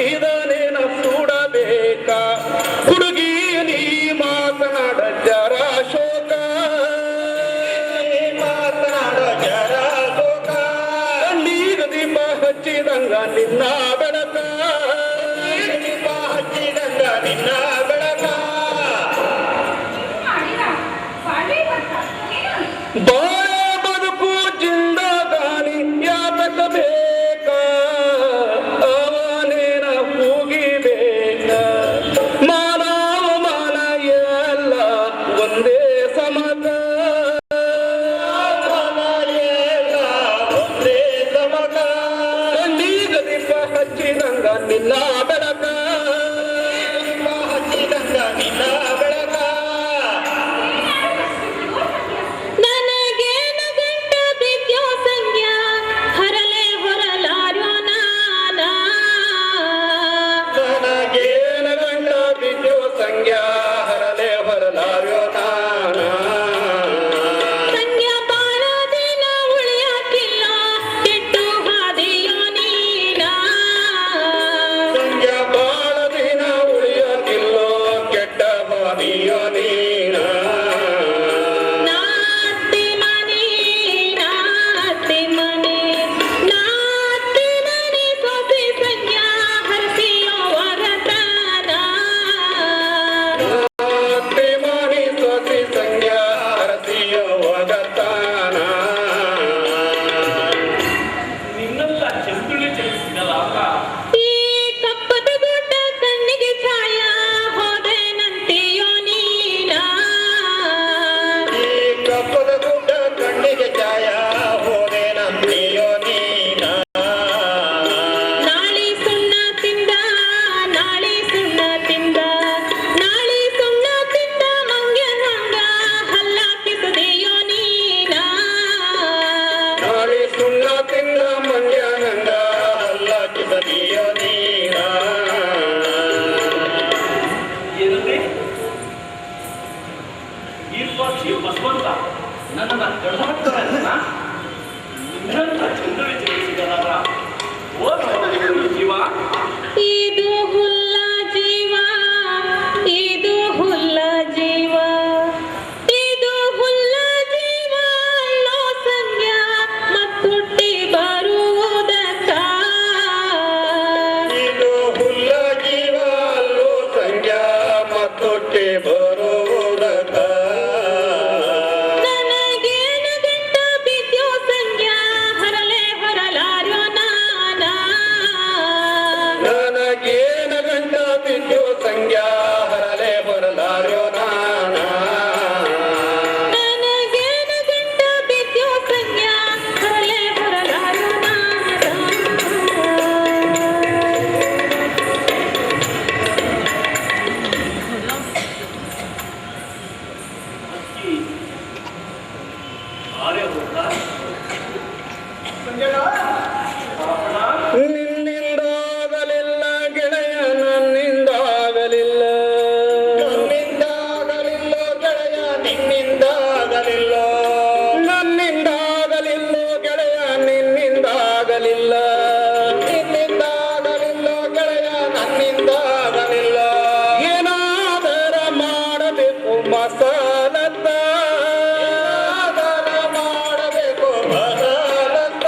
ಇದನೇನ ಸುಡಬೇಕ ಹುಡುಗಿ ನೀ ಮಾತನಾಡ ಜರ ಶೋಕ ಮಾತನಾಡ ಜರ ಶೋಕ ನೀಗ ದೀಪ ಹಚ್ಚಿದಂಗ ನಿನ್ನ ಬೆಳಕ ದೀಪ ಹಚ್ಚಿದಂಗ ನಿನ್ನ ಬೆಳಕ ಬಾಳ ಬದುಕು ಜಿಂದಗಾನಿ ಯಾತಕ ಬೇಕ ಅವನೇನ ಕೂಗಿಬೇಕ ಮಾನವ ಮಾನ ಎಲ್ಲ ಒಂದೇ ಸಮತ ಒಂದೇ ಸಮತ ನೀಗ ದೀಪ ಹಚ್ಚಿದಂಗ ನಿನ್ನ ಬೆಳಕ ದೀಪ ಹಚ್ಚಿದಂಗ ನಿನ್ನ ಬೆಳಕ ನಿನ್ನಿಂದಾಗಲಿಲ್ಲ ಗೆಳೆಯ ನನ್ನಿಂದಾಗಲಿಲ್ಲ ನನ್ನಿಂದಾಗಲಿಲ್ಲ ಗೆಳೆಯ ನಿನ್ನಿಂದಾಗಲಿಲ್ಲ ನನ್ನಿಂದಾಗಲಿಲ್ಲ ಗೆಳೆಯ ನಿನ್ನಿಂದಾಗಲಿಲ್ಲ ನಿನ್ನಿಂದಾಗಲಿಲ್ಲ ಗೆಳೆಯ ನನ್ನಿಂದಾಗಲಿಲ್ಲ ಏನಾದರ ಮಾಡಬೇಕು ಮಸಾಲತ್ತ ಮಾಡಬೇಕು ಮಸಾಲತ್ತ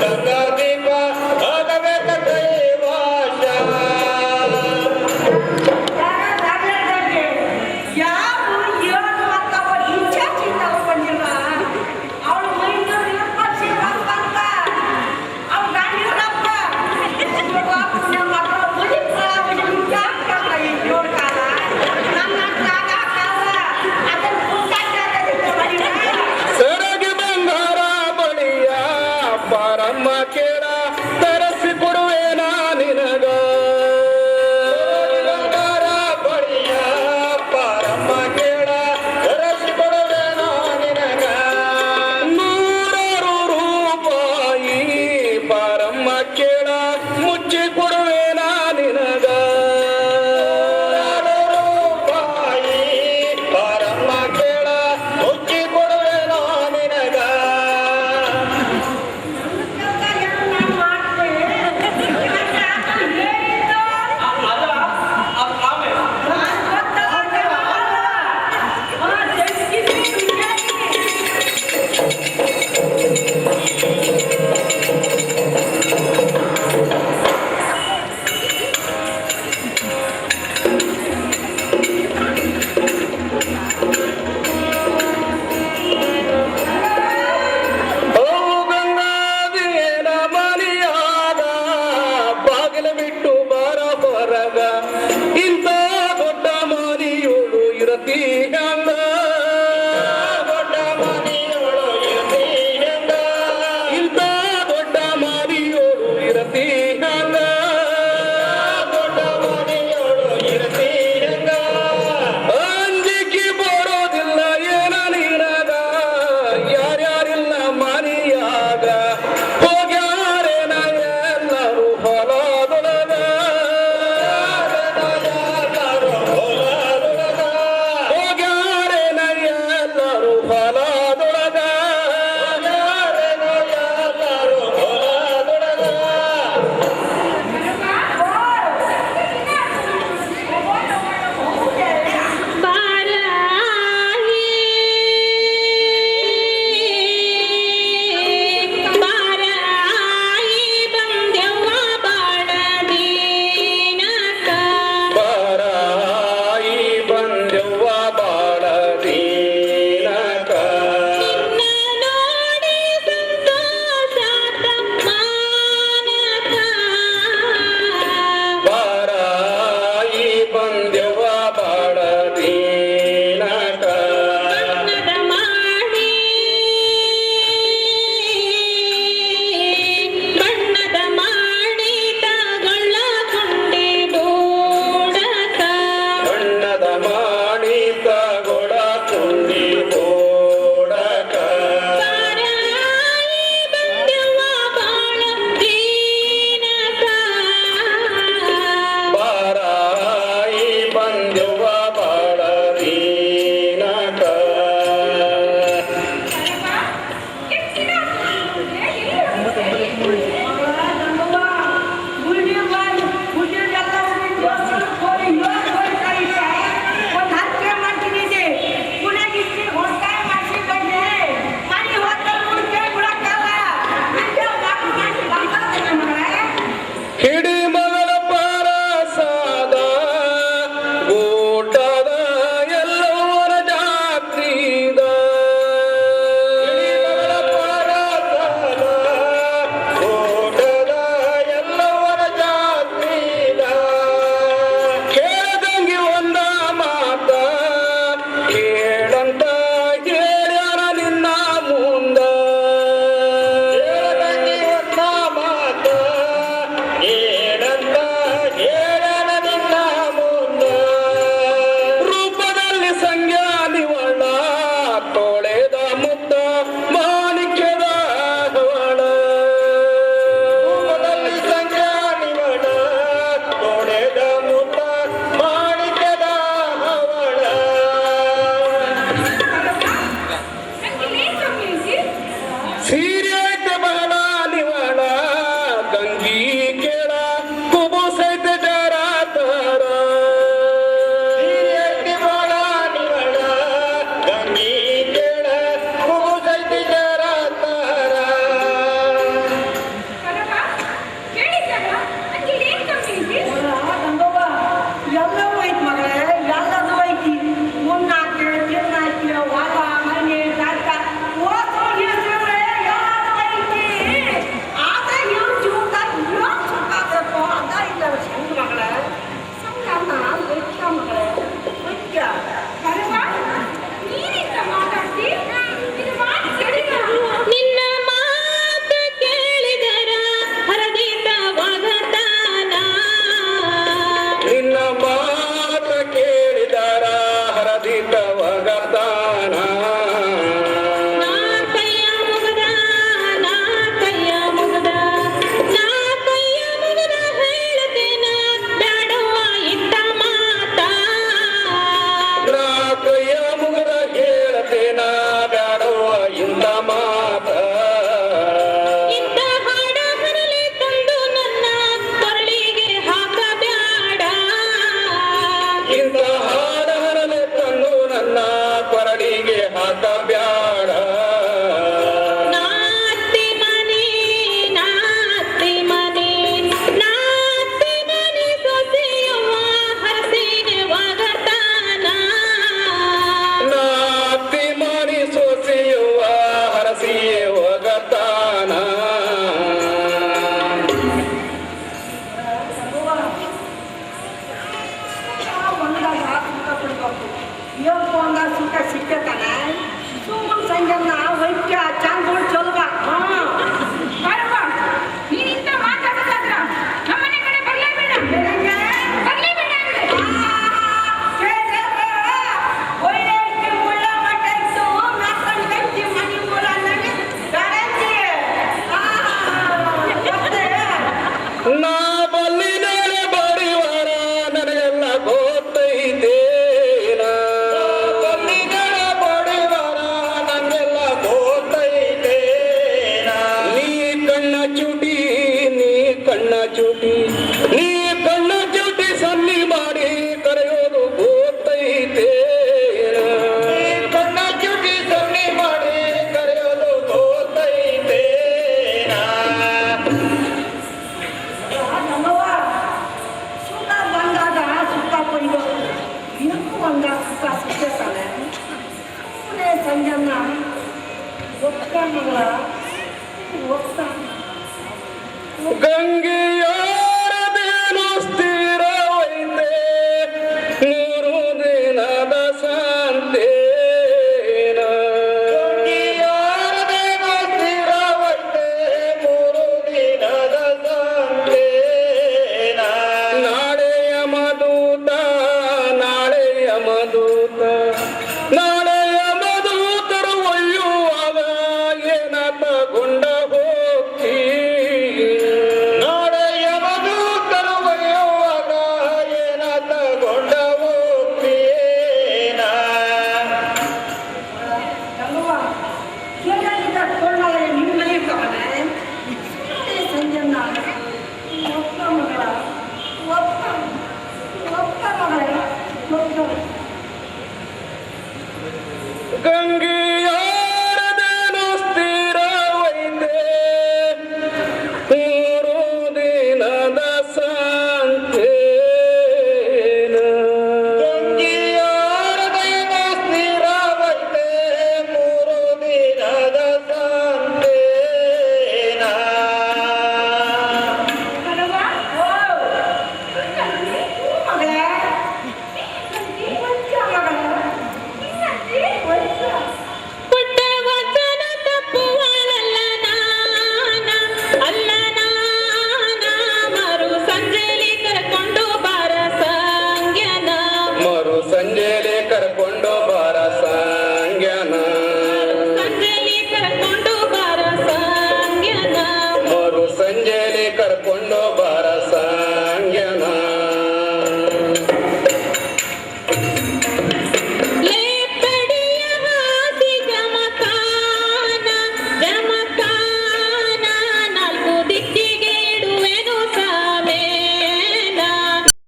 ಗಂಗಾ ದೀಪ ಆಗಬೇಕ ಕೈವಾಶ. ಸರಗಿ ಬಂಗಾರ ಬಳಿಯ ಪಾರಮ್ಮ ಕೇಳ ತರಸಿ ಕೊಡುವೇನ ನಿನಗ. ಬಂಗಾರ ಬಳಿಯ ಪಾರಮ್ಮ ಕೇಳ ತರಸಿ ಕೊಡುವೇನ ನಿನಗ. 100 ರೂಪಾಯಿ ಪಾರಮ್ಮ ಕೇಳ ಮುಚ್ಚಿ ಕೊಡುವೇನ ನಿನಗ. 100 ರೂಪಾಯಿ ಪಾರಮ್ಮ ಕೇಳ ಮುಚ್ಚಿ ಕೊಡುವೇನ ನಿನಗ. ಓ ಗಂಗಾದೇನ ಮನೆಯಾದ ಬಾಗಿಲು ಬಿಟ್ಟು ಬಾರ ಹೊರಗ. ಇಂಥ ದೊಡ್ಡ ಮನೆಯೋಳು ಇರತಿ ಹಂಗ. ದೊಡ್ಡ ಮನೆಯೋಳು ಇರತಿ ಹಂಗ. ಇಂಥ ದೊಡ್ಡ ಮನೆಯೋಳು ಇರತಿ ಹಂಗ. ದೊಡ್ಡ ಮನೆಯೋಳು ಇರತಿ ಹಂಗ. ಅಂಜಿಕೆ ಬರೋದಿಲ್ಲ ಏನ ನಿನಗ. ಯಾರ್ಯಾರಿಲ್ಲ ಮನೆಯಾಗ ಹೋಗ್ಯಾರೇನ ಎಲ್ಲರೂ ಹೊಲದೊಳಗ. ಎಲ್ಲರೂ ಹೊಲದೊಳಗ. ಹೋಗ್ಯಾರೇನ ಒಪ್ಪ ಮಗಳ ಒಪ್ಪ ಗಂಗೆಯಾರದೇನು ಸ್ಥಿರವೈತೆ 3 ದಿನದ ಸಂತೇನ ಗಂಗೆಯಾರದೇನು ಸ್ಥಿರವೈತೆ 3 ದಿನದ ಸಂತೇನ ನಾಳೆಯ ಮಧೂತ ನಾಳೆಯ ಮಧೂತ ನಾಳೆಯ ಮಧೂತರು ಒಯ್ಯುವಾಗ ಏನ ತಗೊಂಡ ಹೋಗಿ ನಾಳೆಯ ಮಧುಕರು ಒಯ್ಯುವಾಗ ಏನ ತಗೊಂಡ ಹೋಗ್ತೀನ ಗಂಗವ್ವ ಕೇಳಿದ ತೋರಣಾಲಯ ನಿಮ್ಮ ಮನೆ ಕವನೆ ಸಂಜೆನ್ನ ಒಪ್ಪ ಮಗಳ ಒಪ್ಪ ಒಪ್ಪ ಮಗಳ ಒಪ್ಪ ಗಂಗೆ